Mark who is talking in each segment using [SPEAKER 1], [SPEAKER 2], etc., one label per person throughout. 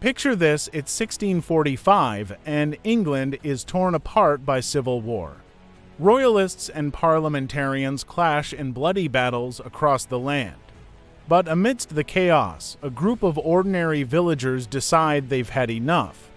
[SPEAKER 1] Picture this, it's 1645, and England is torn apart by civil war. Royalists and parliamentarians clash in bloody battles across the land. But amidst the chaos, a group of ordinary villagers decide they've had enough.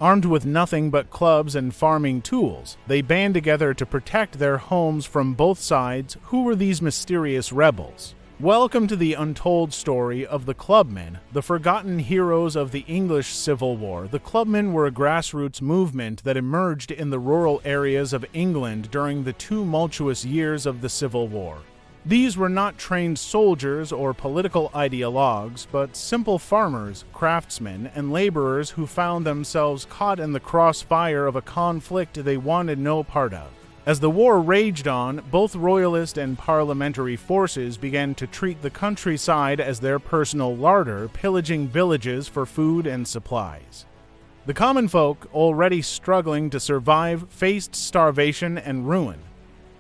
[SPEAKER 1] Armed with nothing but clubs and farming tools, they band together to protect their homes from both sides. Who were these mysterious rebels? Welcome to the untold story of the Clubmen, the forgotten heroes of the English Civil War. The Clubmen were a grassroots movement that emerged in the rural areas of England during the tumultuous years of the Civil War. These were not trained soldiers or political ideologues, but simple farmers, craftsmen, and laborers who found themselves caught in the crossfire of a conflict they wanted no part of. As the war raged on, both royalist and parliamentary forces began to treat the countryside as their personal larder, pillaging villages for food and supplies. The common folk, already struggling to survive, faced starvation and ruin.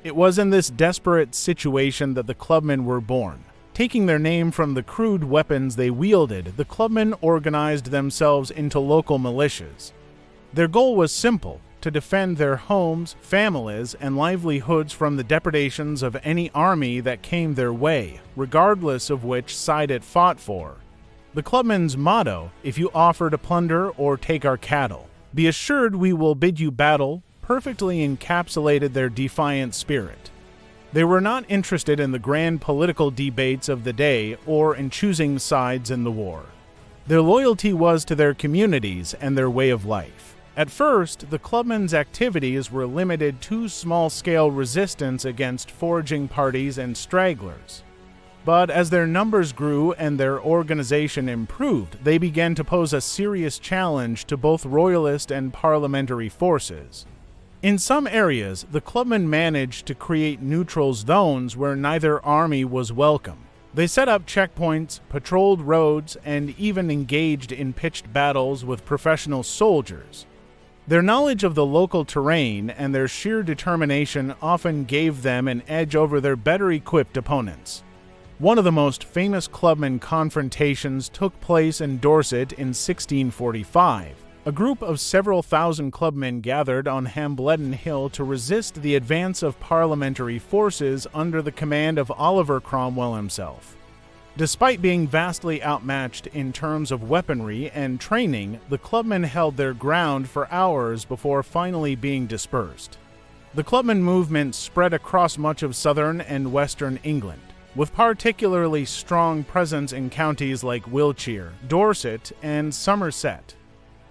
[SPEAKER 1] It was in this desperate situation that the Clubmen were born. Taking their name from the crude weapons they wielded, the Clubmen organized themselves into local militias. Their goal was simple: to defend their homes, families, and livelihoods from the depredations of any army that came their way, regardless of which side it fought for. The Clubmen's motto, "If you offer to plunder or take our cattle, be assured we will bid you battle," perfectly encapsulated their defiant spirit. They were not interested in the grand political debates of the day or in choosing sides in the war. Their loyalty was to their communities and their way of life. At first, the Clubmen's activities were limited to small-scale resistance against foraging parties and stragglers. But as their numbers grew and their organization improved, they began to pose a serious challenge to both royalist and parliamentary forces. In some areas, the Clubmen managed to create neutral zones where neither army was welcome. They set up checkpoints, patrolled roads, and even engaged in pitched battles with professional soldiers. Their knowledge of the local terrain and their sheer determination often gave them an edge over their better-equipped opponents. One of the most famous Clubmen confrontations took place in Dorset in 1645. A group of several thousand Clubmen gathered on Hambledon Hill to resist the advance of parliamentary forces under the command of Oliver Cromwell himself. Despite being vastly outmatched in terms of weaponry and training, the Clubmen held their ground for hours before finally being dispersed. The Clubmen movement spread across much of southern and western England, with particularly strong presence in counties like Wiltshire, Dorset, and Somerset.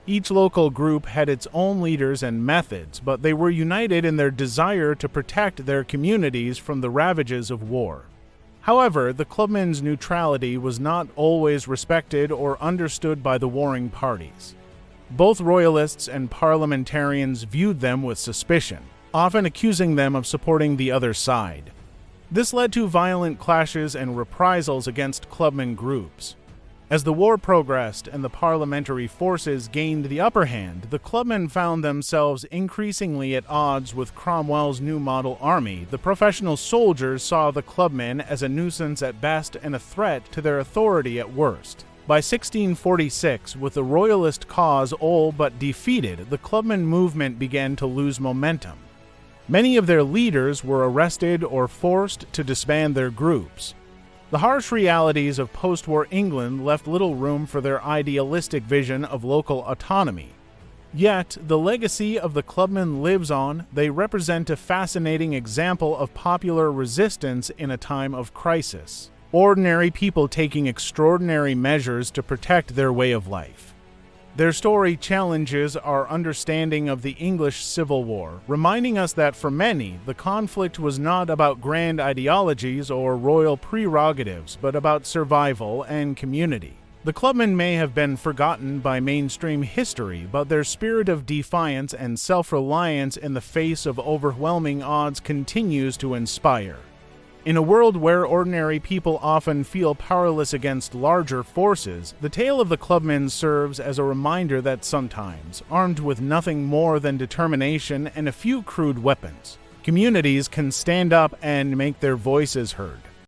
[SPEAKER 1] Each local group had its own leaders and methods, but they were united in their desire to protect their communities from the ravages of war. However, the Clubmen's neutrality was not always respected or understood by the warring parties. Both royalists and parliamentarians viewed them with suspicion, often accusing them of supporting the other side. This led to violent clashes and reprisals against Clubmen groups. As the war progressed and the parliamentary forces gained the upper hand, the Clubmen found themselves increasingly at odds with Cromwell's new model army. The professional soldiers saw the Clubmen as a nuisance at best and a threat to their authority at worst. By 1646, with the royalist cause all but defeated, the Clubmen movement began to lose momentum. Many of their leaders were arrested or forced to disband their groups. The harsh realities of post-war England left little room for their idealistic vision of local autonomy. Yet, the legacy of the Clubmen lives on. They represent a fascinating example of popular resistance in a time of crisis. Ordinary people taking extraordinary measures to protect their way of life. Their story challenges our understanding of the English Civil War, reminding us that for many, the conflict was not about grand ideologies or royal prerogatives, but about survival and community. The Clubmen may have been forgotten by mainstream history, but their spirit of defiance and self-reliance in the face of overwhelming odds continues to inspire. In a world where ordinary people often feel powerless against larger forces, the tale of the Clubmen serves as a reminder that sometimes, armed with nothing more than determination and a few crude weapons, communities can stand up and make their voices heard.